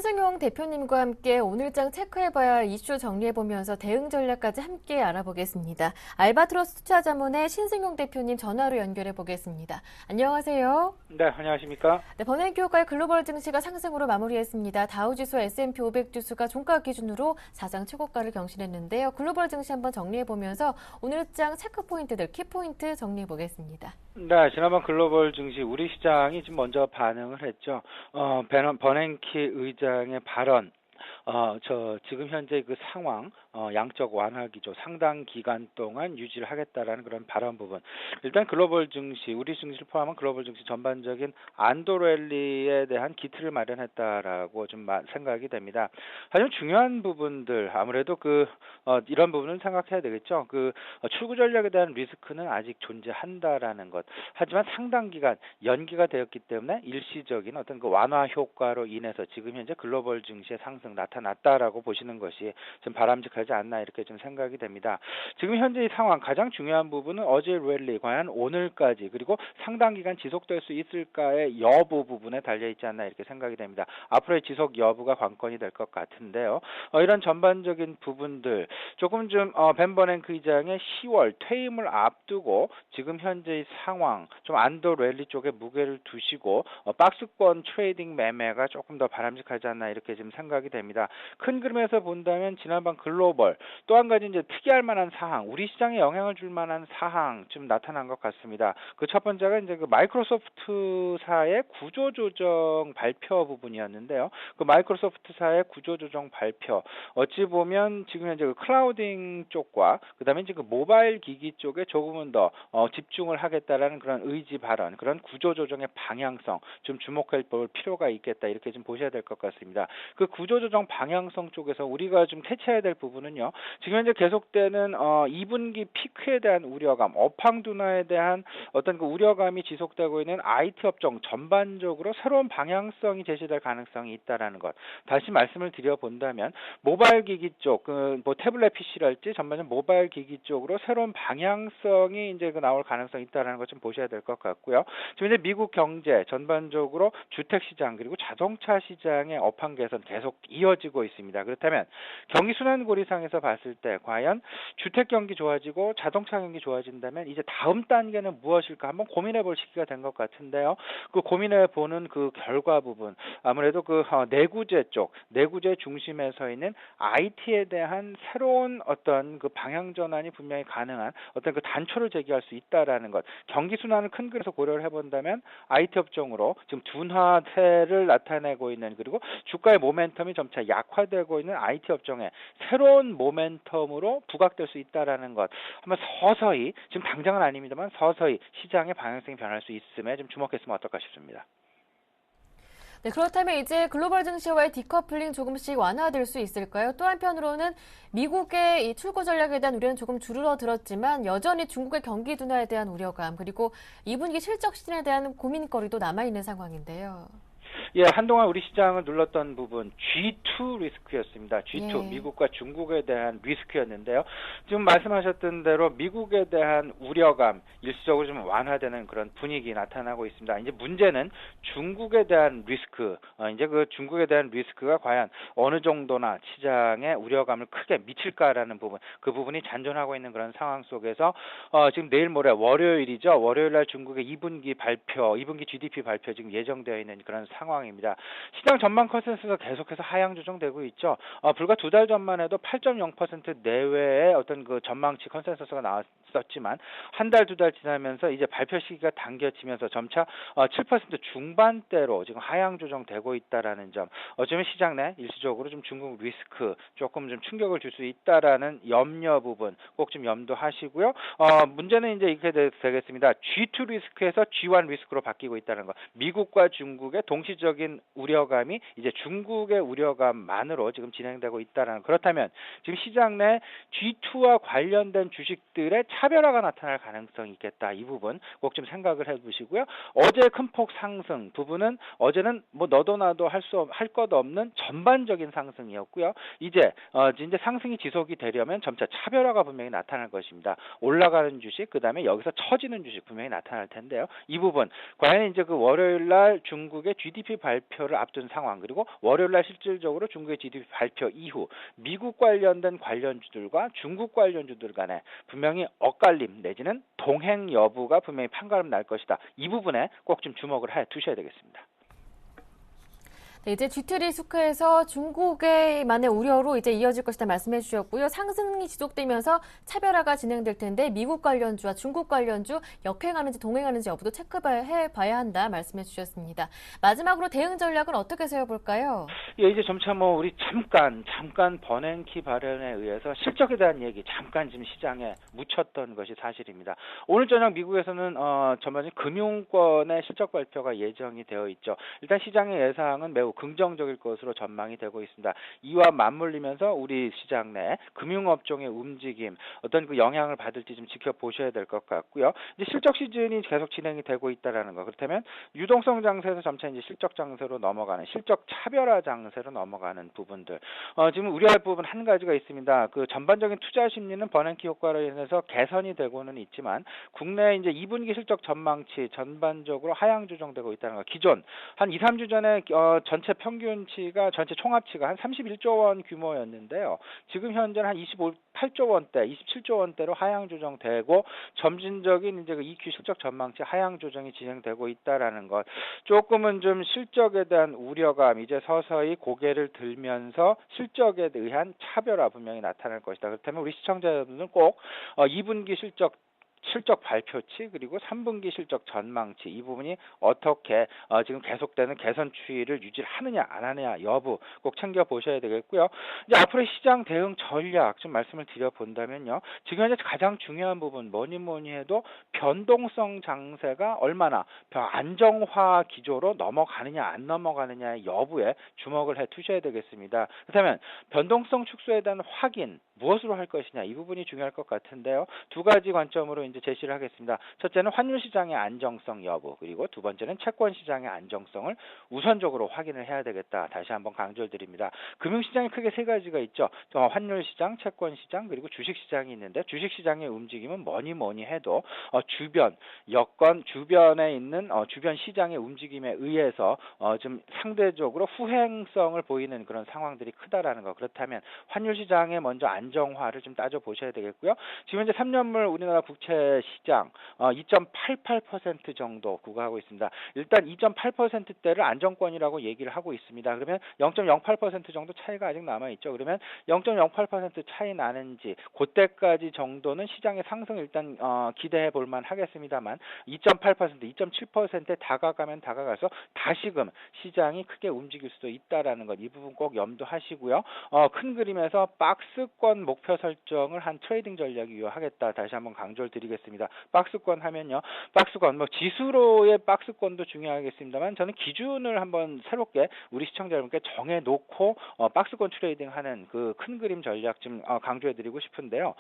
신승용 대표님과 함께 오늘장 체크해봐야 할 이슈 정리해보면서 대응 전략까지 함께 알아보겠습니다. 알바트로스 투자자문의 신승용 대표님 전화로 연결해보겠습니다. 안녕하세요. 네, 안녕하십니까? 네, 버냉키효과의 글로벌 증시가 상승으로 마무리했습니다. 다우지수 S&P 500 지수가 종가 기준으로 사상 최고가를 경신했는데요. 글로벌 증시 한번 정리해보면서 오늘장 체크포인트들, 키포인트 정리해보겠습니다. 네, 지난번 글로벌 증시 우리 시장이 지금 먼저 반응을 했죠. 버냉키 의장의 발언, 지금 현재 그 상황, 양적 완화 기조 상당 기간 동안 유지를 하겠다라는 그런 발언 부분. 일단 글로벌 증시, 우리 증시를 포함한 글로벌 증시 전반적인 안도 랠리에 대한 기틀을 마련했다라고 좀 생각이 됩니다. 가장 중요한 부분들, 아무래도 이런 부분은 생각해야 되겠죠. 출구 전략에 대한 리스크는 아직 존재한다라는 것. 하지만 상당 기간 연기가 되었기 때문에 일시적인 어떤 그 완화 효과로 인해서 지금 현재 글로벌 증시의 상승 나타났다라고 보시는 것이 좀 바람직하지 않나 이렇게 좀 생각이 됩니다. 지금 현재 이 상황 가장 중요한 부분은 어제 랠리 과연 오늘까지 그리고 상당 기간 지속될 수 있을까의 여부 부분에 달려 있지 않나 이렇게 생각이 됩니다. 앞으로의 지속 여부가 관건이 될 것 같은데요. 이런 전반적인 부분들 조금 좀 벤 버냉키 의장의 10월 퇴임을 앞두고 지금 현재의 상황 좀 안도 랠리 쪽에 무게를 두시고 박스권 트레이딩 매매가 조금 더 바람직하지 않나 이렇게 지금 생각이 됩니다. 큰 그림에서 본다면 지난번 글로벌 또 한 가지 이제 특이할 만한 사항, 우리 시장에 영향을 줄 만한 사항 좀 나타난 것 같습니다. 그 첫 번째가 이제 그 마이크로소프트사의 구조조정 발표 부분이었는데요. 그 마이크로소프트사의 구조조정 발표 어찌 보면 지금 현재 그 클라우딩 쪽과 그다음에 이제 그 모바일 기기 쪽에 조금은 더 집중을 하겠다라는 그런 의지 발언, 그런 구조조정의 방향성 좀 주목해 볼 필요가 있겠다 이렇게 좀 보셔야 될 것 같습니다. 그 구조조정 방향성 쪽에서 우리가 좀 캐치해야 될 부분은요. 지금 현재 계속되는 2분기 피크에 대한 우려감, 업황 둔화에 대한 어떤 그 우려감이 지속되고 있는 IT 업종 전반적으로 새로운 방향성이 제시될 가능성이 있다라는 것. 다시 말씀을 드려본다면 모바일 기기 쪽, 뭐 태블릿 PC랄지 전반적인 모바일 기기 쪽으로 새로운 방향성이 이제 나올 가능성이 있다라는 것 좀 보셔야 될 것 같고요. 지금 이제 미국 경제 전반적으로 주택 시장 그리고 자동차 시장의 업황 개선 계속 이어지고 있습니다. 그렇다면 경기 순환고리상에서 봤을 때 과연 주택 경기 좋아지고 자동차 경기 좋아진다면 이제 다음 단계는 무엇일까 한번 고민해 볼 시기가 된 것 같은데요. 그 고민해 보는 그 결과 부분 아무래도 내구재 쪽, 내구재 중심에 서 있는 IT에 대한 새로운 어떤 그 방향 전환이 분명히 가능한 어떤 그 단초를 제기할 수 있다라는 것. 경기 순환을 큰 그림에서 고려를 해본다면 IT 업종으로 지금 둔화세를 나타내고 있는 그리고 주가의 모멘텀이 점차 약화되고 있는 IT 업종에 새로운 모멘텀으로 부각될 수 있다라는 것. 한번 서서히 지금 당장은 아닙니다만 서서히 시장의 방향성이 변할 수 있음에 좀 주목했으면 어떨까 싶습니다. 네, 그렇다면 이제 글로벌 증시와의 디커플링 조금씩 완화될 수 있을까요? 또 한편으로는 미국의 이 출구 전략에 대한 우려는 조금 줄어들었지만 여전히 중국의 경기 둔화에 대한 우려감 그리고 2분기 실적 시즌에 대한 고민거리도 남아있는 상황인데요. 예, 한동안 우리 시장을 눌렀던 부분 G2 리스크였습니다. G2 예. 미국과 중국에 대한 리스크였는데요. 지금 말씀하셨던 대로 미국에 대한 우려감 일시적으로 좀 완화되는 그런 분위기 나타나고 있습니다. 이제 문제는 중국에 대한 리스크, 이제 그 중국에 대한 리스크가 과연 어느 정도나 시장에 우려감을 크게 미칠까라는 부분, 그 부분이 잔존하고 있는 그런 상황 속에서 지금 내일 모레 월요일이죠. 월요일 날 중국의 2분기 발표, 2분기 GDP 발표 지금 예정되어 있는 그런 상황입니다. 시장 전망 컨센서스가 계속해서 하향 조정되고 있죠. 불과 두 달 전만 해도 8.0% 내외의 어떤 그 전망치 컨센서스가 나왔었지만 한 달, 두 달 지나면서 이제 발표 시기가 당겨지면서 점차 7% 중반대로 지금 하향 조정되고 있다라는 점. 어쩌면 시장 내 일시적으로 좀 중국 리스크 조금 좀 충격을 줄 수 있다라는 염려 부분 꼭 좀 염두하시고요. 문제는 이제 이렇게 되겠습니다. G2 리스크에서 G1 리스크로 바뀌고 있다는 것. 미국과 중국의 동시적인 우려감이 이제 중국의 우려감만으로 지금 진행되고 있다는. 그렇다면 지금 시장 내 G2와 관련된 주식들의 차별화가 나타날 가능성이 있겠다. 이 부분 꼭 좀 생각을 해보시고요. 어제 큰 폭 상승 부분은 어제는 뭐 너도 나도 할 것 없는 전반적인 상승이었고요. 이제 상승이 지속이 되려면 점차 차별화가 분명히 나타날 것입니다. 올라가는 주식, 그 다음에 여기서 처지는 주식 분명히 나타날 텐데요. 이 부분 과연 이제 그 월요일 날 중국의 GDP 발표를 앞둔 상황, 그리고 월요일 날 실질적으로 중국의 GDP 발표 이후 미국 관련된 관련주들과 중국 관련주들 간에 분명히 엇갈림 내지는 동행 여부가 분명히 판가름 날 것이다. 이 부분에 꼭 좀 주목을 해 두셔야 되겠습니다. 네, 이제 G2 리스크에서 중국의만의 우려로 이제 이어질 것이다 말씀해 주셨고요. 상승이 지속되면서 차별화가 진행될 텐데 미국 관련주와 중국 관련주 역행하는지 동행하는지 여부도 체크해 봐야 한다 말씀해 주셨습니다. 마지막으로 대응 전략은 어떻게 세워볼까요? 예, 이제 점차 우리 잠깐 버냉키 발언에 의해서 실적에 대한 얘기 잠깐 지금 시장에 묻혔던 것이 사실입니다. 오늘 저녁 미국에서는 전반적인 금융권의 실적 발표가 예정이 되어 있죠. 일단 시장의 예상은 매우 긍정적일 것으로 전망이 되고 있습니다. 이와 맞물리면서 우리 시장 내 금융업종의 움직임, 어떤 그 영향을 받을지 좀 지켜보셔야 될 것 같고요. 이제 실적 시즌이 계속 진행이 되고 있다라는 거. 그렇다면 유동성 장세에서 점차 이제 실적 장세로 넘어가는, 실적 차별화 장세로 넘어가는 부분들. 지금 우려할 부분 한 가지가 있습니다. 그 전반적인 투자 심리는 버냉키 효과로 인해서 개선이 되고는 있지만 국내 이제 2분기 실적 전망치 전반적으로 하향 조정되고 있다는 거. 기존 한 2, 3주 전에 전체 평균치가, 전체 총합치가 한 31조 원 규모였는데요. 지금 현재는 한 28조 원대, 27조 원대로 하향 조정되고 점진적인 이제 그 EQ 실적 전망치 하향 조정이 진행되고 있다라는 것. 조금은 좀 실적에 대한 우려감 이제 서서히 고개를 들면서 실적에 의한 차별화 분명히 나타날 것이다. 그렇다면 우리 시청자 여러분들은 꼭 2분기 실적 발표치 그리고 3분기 실적 전망치 이 부분이 어떻게 지금 계속되는 개선 추이를 유지하느냐 안 하느냐 여부 꼭 챙겨보셔야 되겠고요. 이제 앞으로 시장 대응 전략 좀 말씀을 드려본다면요. 지금 현재 가장 중요한 부분 뭐니 해도 변동성 장세가 얼마나 안정화 기조로 넘어가느냐 안 넘어가느냐의 여부에 주목을 해 두셔야 되겠습니다. 그렇다면 변동성 축소에 대한 확인 무엇으로 할 것이냐 이 부분이 중요할 것 같은데요. 두 가지 관점으로 이제 제시를 하겠습니다. 첫째는 환율 시장의 안정성 여부, 그리고 두 번째는 채권 시장의 안정성을 우선적으로 확인을 해야 되겠다. 다시 한번 강조를 드립니다. 금융 시장이 크게 세 가지가 있죠. 환율 시장, 채권 시장, 그리고 주식 시장이 있는데 주식 시장의 움직임은 뭐니 해도 주변 여건 주변에 있는 주변 시장의 움직임에 의해서 좀 상대적으로 후행성을 보이는 그런 상황들이 크다라는 거. 그렇다면 환율 시장의 먼저 안정화를 좀 따져 보셔야 되겠고요. 지금 현재 3년물 우리나라 국채 시장 2.88% 정도 구가하고 있습니다. 일단 2.8%대를 안정권이라고 얘기를 하고 있습니다. 그러면 0.08% 정도 차이가 아직 남아 있죠. 그러면 0.08% 차이 나는지 그때까지 정도는 시장의 상승 일단 기대해 볼 만 하겠습니다만 2.8%, 2.7%에 다가가면 다가가서 다시금 시장이 크게 움직일 수도 있다라는 것. 이 부분 꼭 염두하시고요. 큰 그림에서 박스권 목표 설정을 한 트레이딩 전략이 유효하겠다. 다시 한번 강조를 드리겠습니다. 박스권 하면요. 박스권 지수로의 박스권도 중요하겠습니다만 저는 기준을 한번 새롭게 우리 시청자 여러분께 정해놓고 박스권 트레이딩하는 그 큰 그림 전략 좀 강조해드리고 싶은데요.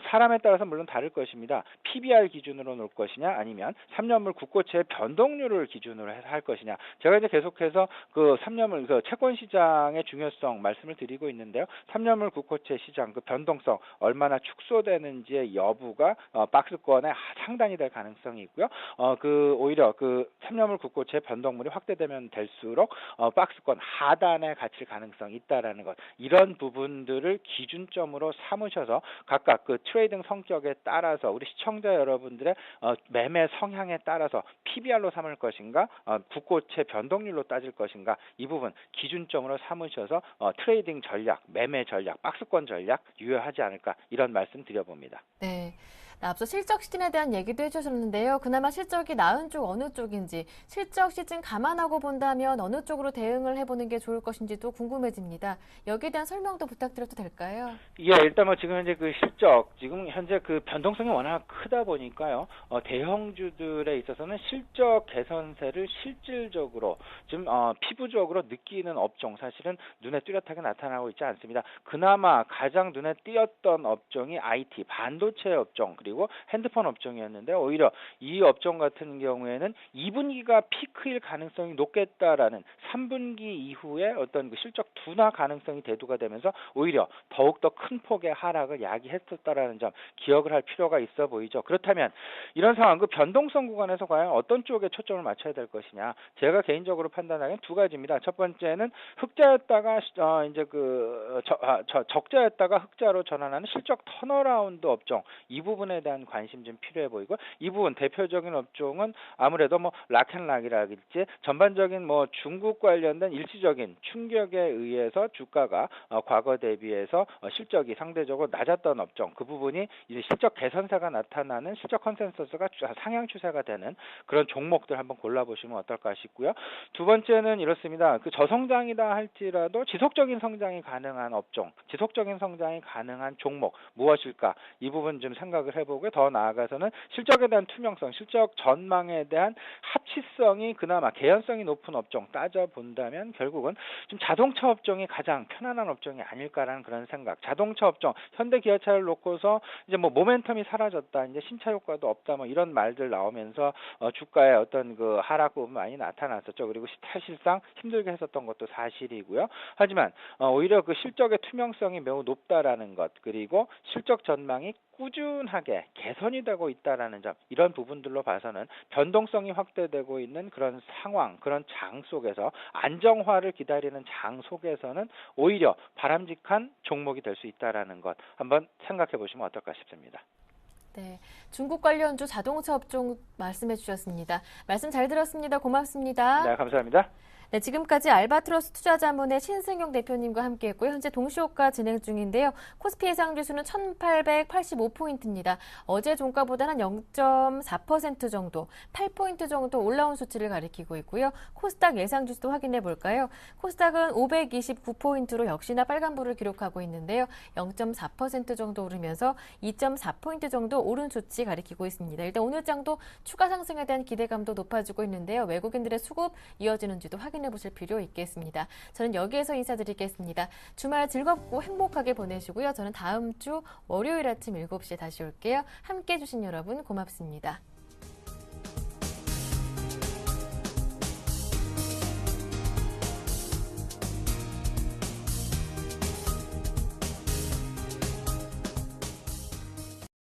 사람에 따라서 물론 다를 것입니다. PBR 기준으로 놓을 것이냐 아니면 3년물 국고채의 변동률을 기준으로 해서 할 것이냐. 제가 이제 계속해서 그 3년물 채권 시장의 중요성 말씀을 드리고 있는데요. 3년물 국고채 시장 그 변동성 얼마나 축소되는지의 여부가 박스권에 상단이 될 가능성이 있고요. 오히려 그 3년물 국고채 변동물이 확대되면 될수록 박스권 하단에 갇힐 가능성이 있다라는 것. 이런 부분들을 기준점으로 삼으셔서 각각 그 트레이딩 성격에 따라서 우리 시청자 여러분들의 매매 성향에 따라서 PBR로 삼을 것인가, 국고채 변동률로 따질 것인가 이 부분 기준점으로 삼으셔서 트레이딩 전략, 매매 전략, 박스권 전략 유효하지 않을까 이런 말씀 드려봅니다. 네. 앞서 실적 시즌에 대한 얘기도 해주셨는데요. 그나마 실적이 나은 쪽 어느 쪽인지, 실적 시즌 감안하고 본다면 어느 쪽으로 대응을 해보는 게 좋을 것인지도 궁금해집니다. 여기에 대한 설명도 부탁드려도 될까요? 예, 일단 지금 현재 그 실적, 지금 현재 그 변동성이 워낙 크다 보니까요. 대형주들에 있어서는 실적 개선세를 실질적으로 좀 피부적으로 느끼는 업종 사실은 눈에 뚜렷하게 나타나고 있지 않습니다. 그나마 가장 눈에 띄었던 업종이 IT, 반도체 업종, 그리고 핸드폰 업종이었는데 오히려 이 업종 같은 경우에는 2분기가 피크일 가능성이 높겠다라는 3분기 이후에 어떤 그 실적 둔화 가능성이 대두가 되면서 오히려 더욱더 큰 폭의 하락을 야기했었다라는 점 기억을 할 필요가 있어 보이죠. 그렇다면 이런 상황, 그 변동성 구간에서 과연 어떤 쪽에 초점을 맞춰야 될 것이냐? 제가 개인적으로 판단하기엔 두 가지입니다. 첫 번째는 흑자였다가 이제 적자였다가 흑자로 전환하는 실적 턴어라운드 업종, 이 부분에 대한 관심 좀 필요해 보이고, 이 부분 대표적인 업종은 아무래도 뭐 락앤락이라든지 전반적인 뭐 중국 관련된 일시적인 충격에 의해서 주가가 과거 대비해서 실적이 상대적으로 낮았던 업종, 그 부분이 이제 실적 개선세가 나타나는 실적 컨센서스가 상향 추세가 되는 그런 종목들 한번 골라보시면 어떨까 싶고요. 두 번째는 이렇습니다. 그 저성장이다 할지라도 지속적인 성장이 가능한 업종, 지속적인 성장이 가능한 종목 무엇일까? 이 부분 좀 생각을 해보고, 더 나아가서는 실적에 대한 투명성, 실적 전망에 대한 합치성이 그나마 개연성이 높은 업종 따져본다면 결국은 좀 자동차 업종이 가장 편안한 업종이 아닐까라는 그런 생각. 자동차 업종, 현대기아차를 놓고서 이제 뭐 모멘텀이 사라졌다, 이제 신차 효과도 없다, 뭐 이런 말들 나오면서 주가에 어떤 그 하락 부분 많이 나타났었죠. 그리고 사실상 힘들게 했었던 것도 사실이고요. 하지만 오히려 그 실적의 투명성이 매우 높다라는 것, 그리고 실적 전망이 꾸준하게 개선이 되고 있다라는 점, 이런 부분들로 봐서는 변동성이 확대되고 있는 그런 상황, 그런 장 속에서 안정화를 기다리는 장 속에서는 오히려 바람직한 종목이 될 수 있다라는 것 한번 생각해 보시면 어떨까 싶습니다. 네, 중국 관련주 자동차 업종 말씀해 주셨습니다. 말씀 잘 들었습니다. 고맙습니다. 네, 감사합니다. 네, 지금까지 알바트로스 투자자문의 신승용 대표님과 함께했고요. 현재 동시호가 진행 중인데요. 코스피 예상지수는 1885포인트입니다. 어제 종가보다는 0.4% 정도, 8포인트 정도 올라온 수치를 가리키고 있고요. 코스닥 예상지수도 확인해 볼까요? 코스닥은 529포인트로 역시나 빨간불을 기록하고 있는데요. 0.4% 정도 오르면서 2.4포인트 정도 오른 수치 가리키고 있습니다. 일단 오늘 장도 추가 상승에 대한 기대감도 높아지고 있는데요. 외국인들의 수급 이어지는지도 확인해 보실 필요 있겠습니다. 저는 여기에서 인사드리겠습니다. 주말 즐겁고 행복하게 보내시고요. 저는 다음 주 월요일 아침 7시에 다시 올게요. 함께해 주신 여러분 고맙습니다.